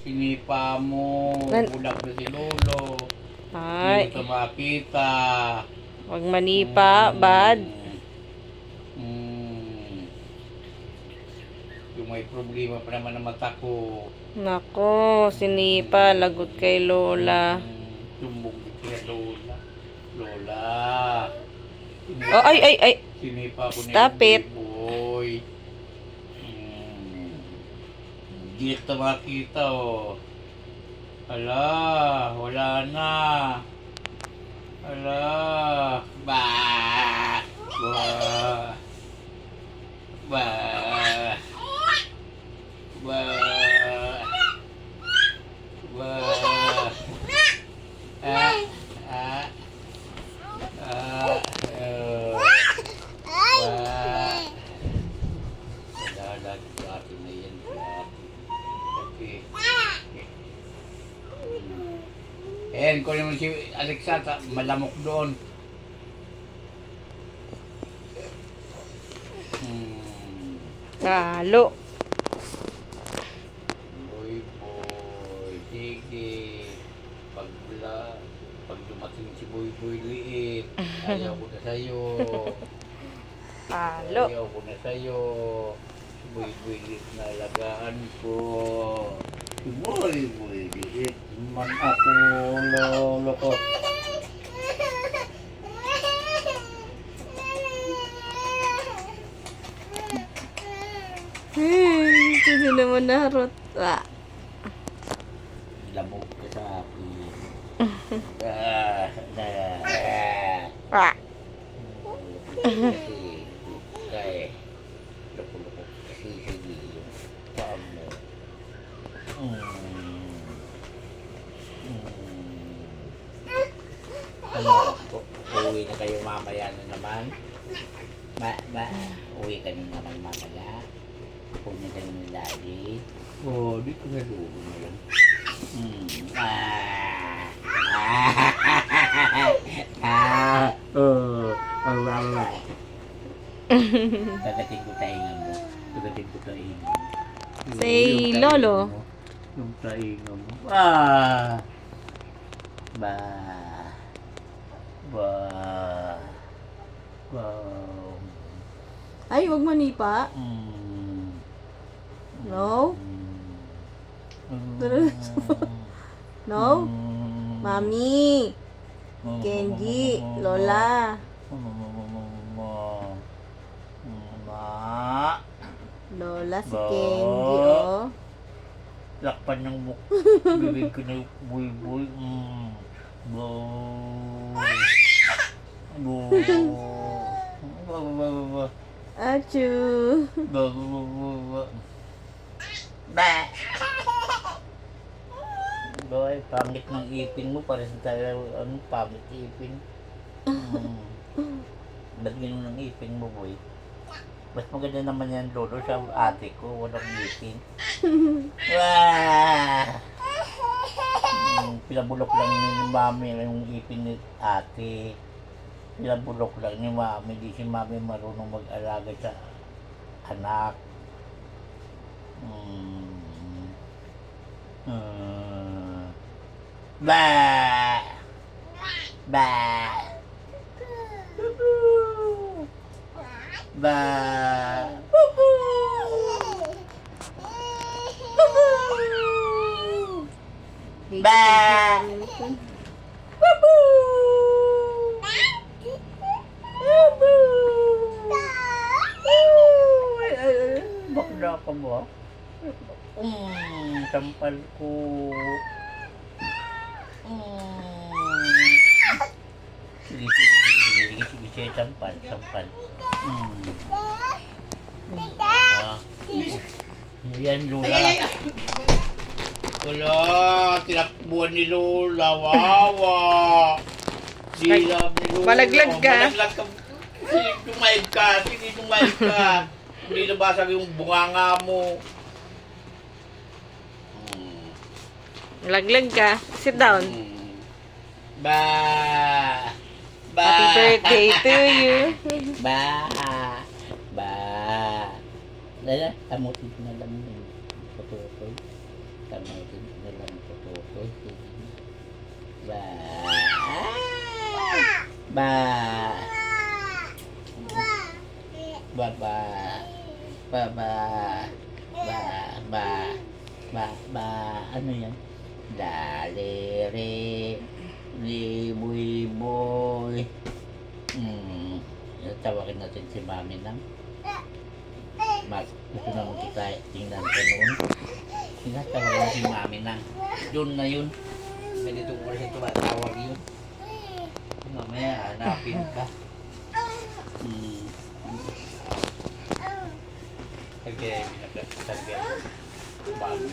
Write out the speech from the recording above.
Sinipa mo. Bulak na si Lolo. Ay. Hindi ito makita. Huwag manipa, bad. Yung may problema pa naman ng mata ko. Nako, sinipa. Lagot kay Lola. Tumbong kay Lola. Lola. Oh, ay. Sinipa ko Stop it. Boy. Hindi ito makita, oh. Ala, wala na. Ala, ba, ba, ba, ba, ba, Ayan, kung naman si Alexa, malamok doon. Talo. Boy, sige. Pag dumating si Boy liit, ayaw ko na sa'yo. Talo. Ayaw ko na sa'yo. Si Boy liit na alagaan ko. Si Boy liit man ako, lolo ko. Hindi naman naharot. Lamog ka sa akin. Kasi, loko-loko kasi sige yung paa mo. Ano, uwi na kayo mamaya na naman? Uwi ka na naman mamaya? Punya ka ng daddy? Oo, di ko na lulo na lang. Kagating ko taingan mo. Kagating ko taingan mo. Say, Lolo. Yung taingan mo. Ba. Ay, huwag manipa. No? No? Mami. Kenji. Lola. Lola si Kenji, oh. Lakpan ng muk. Bibig ko na buy-buy. Achoo. Boy, pangit ng ipin mo. Parang tayo, pangit ipin. Ba't ganun ng ipin mo, boy? Mas maganda naman yan, Lolo, sa ate ko. Walang ipin. Pinabulok lang ni Mami yung ipin ni ate. Pinabulok lang ni Mami. Di si Mami marunong mag-alaga sa anak. Ba! Ba! Ba! Ba! Bakla ka ba? Sampal ko. Sige, sampal. Yan, Lola. Wala, tinakbuhan ni Lola. Wawa. Silab ni Lola. Malaglag ka. Malaglag ka. Sige, tumayag ka. Hindi nabasag yung bunganga mo. Laglag ka. Sit down. Ba. Happy birthday to you. Ba. Lala, tamutin ko na lang yung patutoy. Tamutin. Dalam ko to. Ba. Ba. Ba ba. Ba ba. Ba ba. Ba ba. Ano yan? Dali re. Liboy boy. Tawagin natin si Mami nang. Ito naman kita tingnan ko noon. Tinatawag si Mami nang. Doon na yun. Ganitong oras ito matawag yun. Mamaya hanapin ka. Okay, pinagkakasagay. Bago.